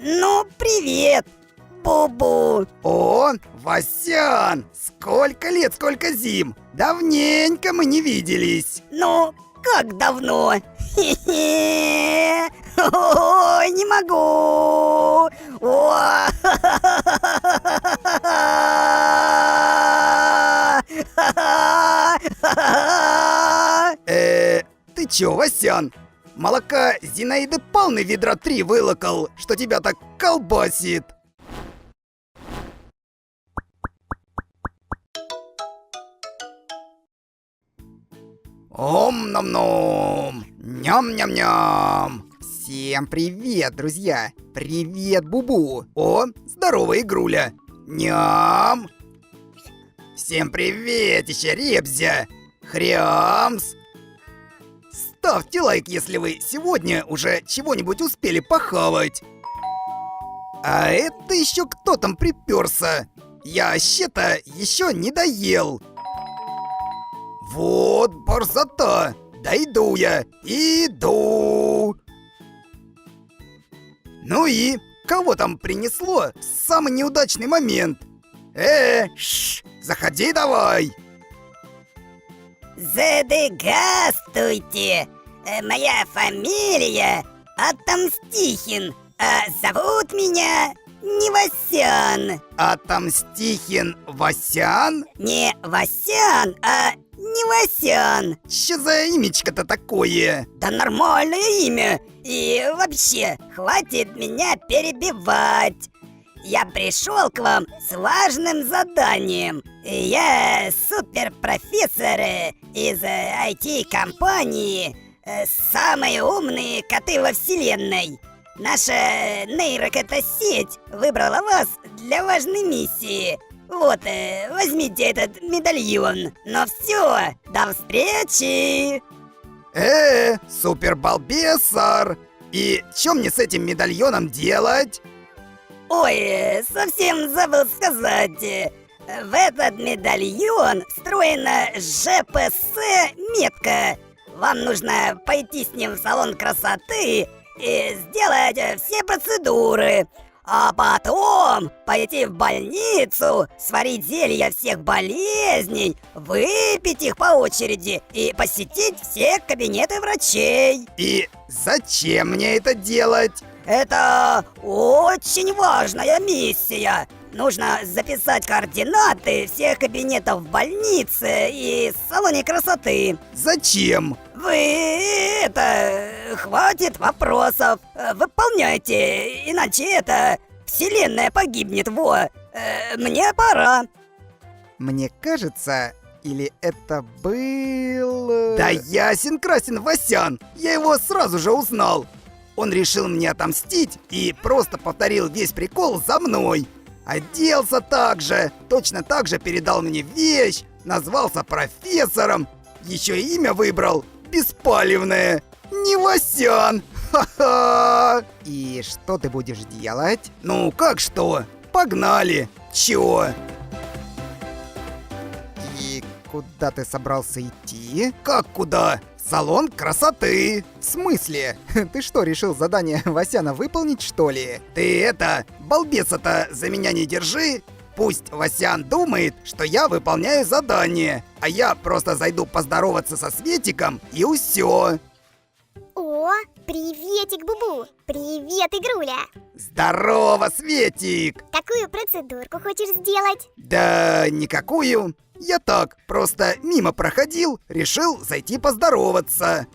Ну, привет, Бубу. О, Васян! Сколько лет, сколько зим! Давненько мы не виделись. Ну, как давно? Хе-хе. Ой, не могу. Ты чё, Васян? Молока Зинаиды Павловны ведра 3 вылокал, что тебя так колбасит. Ом-ном-ном! Ням-ням-ням! Всем привет, друзья! Привет, Бубу! О, здорово, Игруля! Ням! Всем приветище, Ребзя! Хрямс! Ставьте лайк, если вы сегодня уже чего-нибудь успели похавать. А это еще кто там приперся? Я вообще-то еще не доел. Вот борзота! Дойду я! Иду! Ну и кого там принесло в самый неудачный момент? Заходи давай! Здравствуйте! Моя фамилия Отомстихин, а зовут меня Невасян. Отомстихин Васян? Не Васян, а Невасян. Что за имечко-то такое? Да нормальное имя. И вообще, хватит меня перебивать. Я пришел к вам с важным заданием. Я суперпрофессор из IT-компании «Самые умные коты во вселенной». Наша нейрокота-сеть выбрала вас для важной миссии. Вот, возьмите этот медальон. Ну все, до встречи! Супербалбесар! И что мне с этим медальоном делать? Ой, совсем забыл сказать. В этот медальон встроена ЖПС-метка. Вам нужно пойти с ним в салон красоты и сделать все процедуры. А потом пойти в больницу, сварить зелья всех болезней, выпить их по очереди и посетить все кабинеты врачей. И зачем мне это делать? Это очень важная миссия. Нужно записать координаты всех кабинетов в больнице и салоне красоты. Зачем? Хватит вопросов. Выполняйте, иначе вселенная погибнет, мне пора. Мне кажется, или это был... Да ясен-красен Васян! Я его сразу же узнал. Он решил мне отомстить и просто повторил весь прикол за мной. Оделся так же, точно так же передал мне вещь, назвался профессором, еще и имя выбрал беспалевное. Невасян! Ха-ха! И что ты будешь делать? Ну, как что? Погнали! Чё? И куда ты собрался идти? Как куда? В салон красоты! В смысле? Ты что, решил задание Васяна выполнить, что ли? Ты балбеса-то за меня не держи! Пусть Васян думает, что я выполняю задание, а я просто зайду поздороваться со Светиком и усё. О, приветик, Бубу! Привет, Игруля! Здорово, Светик! Какую процедурку хочешь сделать? Да никакую. Я так, просто мимо проходил, решил зайти поздороваться.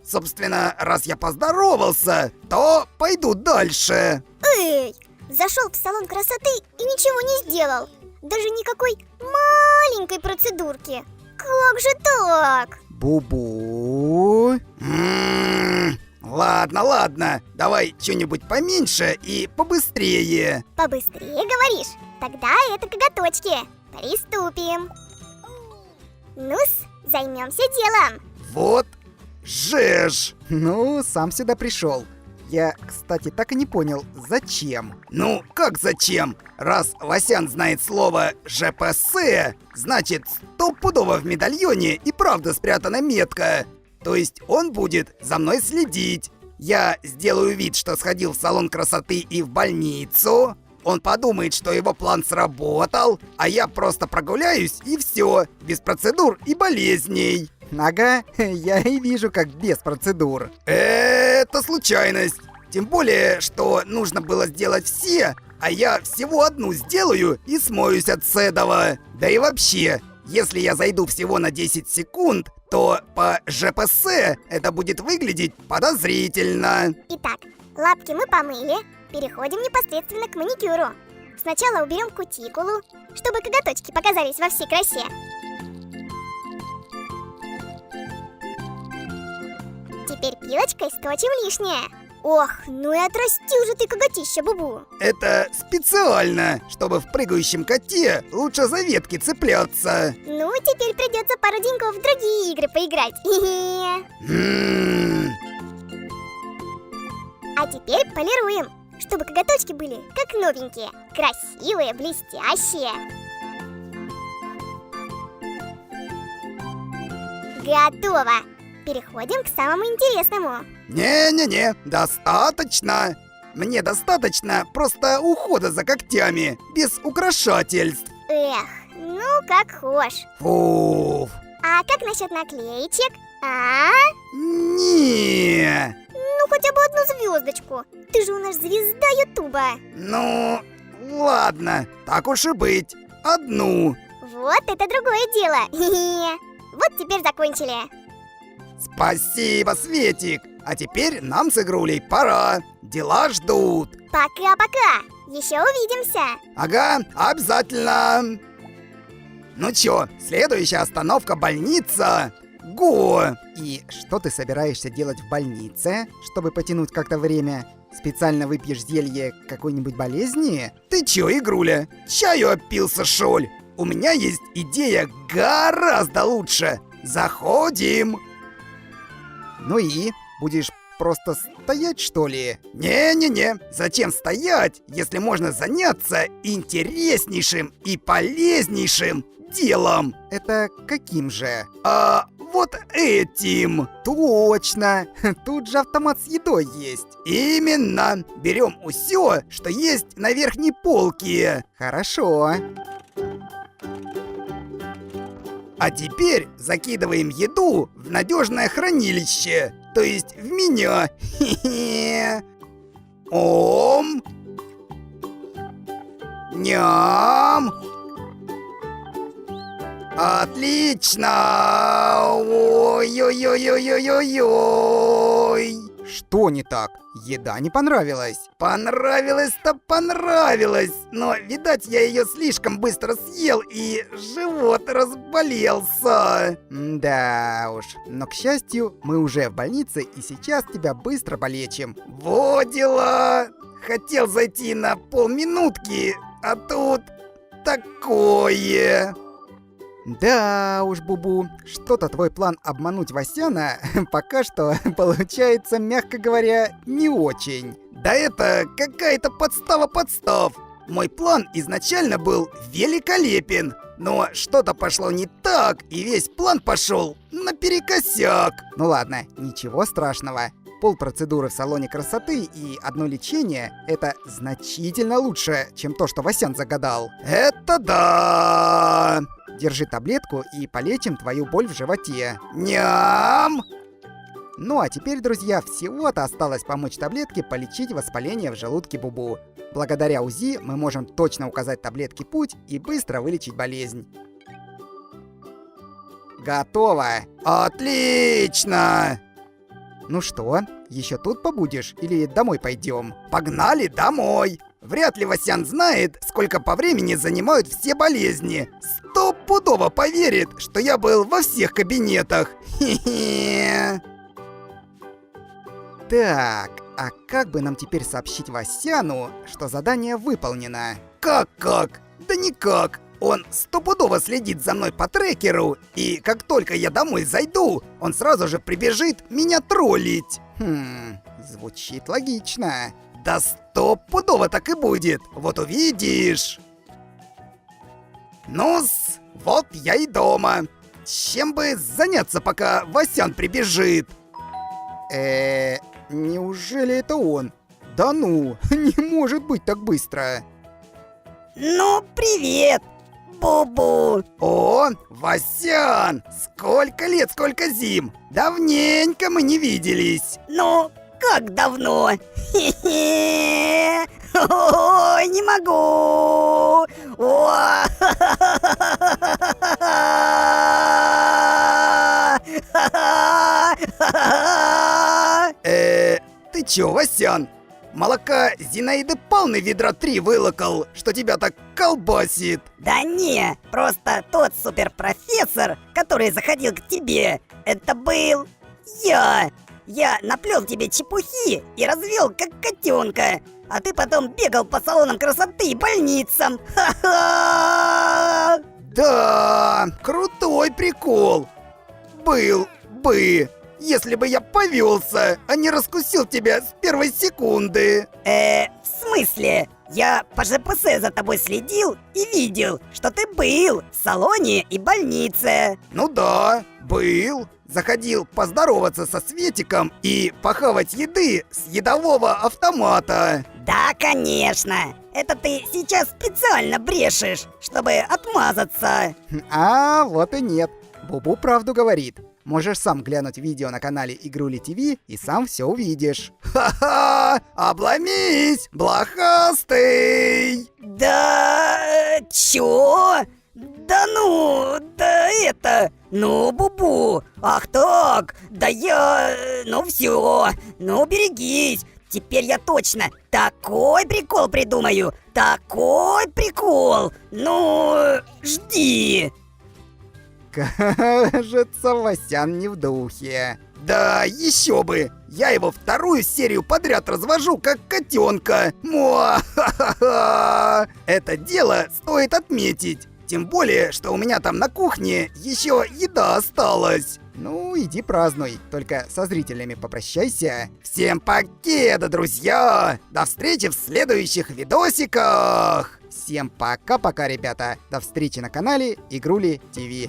Собственно, раз я поздоровался, то пойду дальше. Эй, зашел в салон красоты и ничего не сделал. Даже никакой маленькой процедурки. Как же так? Бубу. Ладно, давай что-нибудь поменьше и побыстрее. Побыстрее говоришь? Тогда это коготочки. Приступим. Ну-с, займемся делом. Вот жеж. Ну, сам сюда пришел. Я, кстати, так и не понял, зачем. Ну, как зачем? Раз Васян знает слово ЖПС, значит, стопудово в медальоне и правда спрятана метка. То есть он будет за мной следить. Я сделаю вид, что сходил в салон красоты и в больницу. Он подумает, что его план сработал, а я просто прогуляюсь и все, без процедур и болезней. Ага, я и вижу, как без процедур. Это случайность. Тем более, что нужно было сделать все, а я всего одну сделаю и смоюсь от этого. Да и вообще, если я зайду всего на 10 секунд, то по ЖПС это будет выглядеть подозрительно. Итак, лапки мы помыли, переходим непосредственно к маникюру. Сначала уберем кутикулу, чтобы коготочки показались во всей красе. Теперь пилочкой сточим лишнее. Ох, ну и отрасти уже ты коготища, Бубу. Это специально, чтобы в прыгающем коте лучше за ветки цепляться. Ну, теперь придется пару деньков в другие игры поиграть. А теперь полируем, чтобы коготочки были как новенькие, красивые, блестящие. Готово! Переходим к самому интересному. Не-не-не, достаточно. Мне достаточно просто ухода за когтями, без украшательств. Эх, ну как хошь. Фуф. А как насчет наклеечек? А? Не. Ну хотя бы одну звездочку. Ты же у нас звезда Ютуба. Ну, ладно, так уж и быть. Одну. Вот это другое дело. Вот теперь закончили. Спасибо, Светик. А теперь нам с Игрулей пора. Дела ждут. Пока-пока. Еще увидимся. Ага, обязательно. Ну чё, следующая остановка больница. Го! И что ты собираешься делать в больнице, чтобы потянуть как-то время? Специально выпьешь зелье какой-нибудь болезни? Ты чё, Игруля, чаю опился, шоль? У меня есть идея гораздо лучше. Заходим. Ну и будешь просто стоять, что ли? Не-не-не, зачем стоять, если можно заняться интереснейшим и полезнейшим делом? Это каким же? А вот этим. Точно! Тут же автомат с едой есть. Именно. Берем усё, что есть на верхней полке. Хорошо. А теперь закидываем еду в надежное хранилище, то есть в меня. Хе-хе. Ом. Ням. Отлично. Ой-ой-ой-ой-ой-ой. Что не так? Еда не понравилась. Понравилось-то понравилось, но, видать, я ее слишком быстро съел, и живот разболелся. Да уж. Но, к счастью, мы уже в больнице, и сейчас тебя быстро полечим. Во дела! Хотел зайти на полминутки, а тут такое. Да уж, Бубу, что-то твой план обмануть Васяна пока что получается, мягко говоря, не очень. Да это какая-то подстава подстав. Мой план изначально был великолепен, но что-то пошло не так, и весь план пошел наперекосяк. Ну ладно, ничего страшного. Полпроцедуры в салоне красоты и одно лечение — это значительно лучше, чем то, что Васян загадал. Это да! Держи таблетку и полечим твою боль в животе. Ням! Ну а теперь, друзья, всего-то осталось помочь таблетке полечить воспаление в желудке Бубу. Благодаря УЗИ мы можем точно указать таблетке путь и быстро вылечить болезнь. Готово! Отлично! Ну что, еще тут побудешь или домой пойдем? Погнали домой! Вряд ли Васян знает, сколько по времени занимают все болезни. Стопудово поверит, что я был во всех кабинетах. Хе-хе. Так, а как бы нам теперь сообщить Васяну, что задание выполнено? Как? Да никак. Он стопудово следит за мной по трекеру, и как только я домой зайду, он сразу же прибежит меня троллить. Звучит логично. Да стопудово так и будет, вот увидишь. Ну-с, вот я и дома. Чем бы заняться, пока Васян прибежит? Неужели это он? Да ну, не может быть так быстро. Ну, привет, Бубу. О, Васян! Сколько лет, сколько зим! Давненько мы не виделись. Ну, как давно? Хе-хе. Ой, не могу. Ты чё, Васян? Молока Зинаиды Павловны ведра 3 вылокал, что тебя так колбасит. Да не, просто тот суперпрофессор, который заходил к тебе, это был я. Я наплел тебе чепухи и развел как котенка, а ты потом бегал по салонам красоты и больницам. Ха-ха! Да, крутой прикол. Был бы, если бы я повелся, а не раскусил тебя с первой секунды. В смысле? Я по ЖПС за тобой следил и видел, что ты был в салоне и больнице. Ну да, был. Заходил поздороваться со Светиком и похавать еды с едового автомата. Да, конечно. Это ты сейчас специально брешешь, чтобы отмазаться. А вот и нет. Бубу правду говорит. Можешь сам глянуть видео на канале Игрули ТВ и сам все увидишь. Ха-ха! Обломись, блохастый! Да, чё? Да ну, да это, ну, Бубу, ах так, да я, ну все, ну берегись, теперь я точно такой прикол придумаю, такой прикол, ну, жди. Кажется, Васян не в духе. Да еще бы! Я его вторую серию подряд развожу, как котенка. Муа-ха-ха-ха! Это дело стоит отметить. Тем более, что у меня там на кухне еще еда осталась. Ну, иди празднуй, только со зрителями попрощайся. Всем покеда, друзья! До встречи в следующих видосиках! Всем пока-пока, ребята. До встречи на канале Игрули ТВ.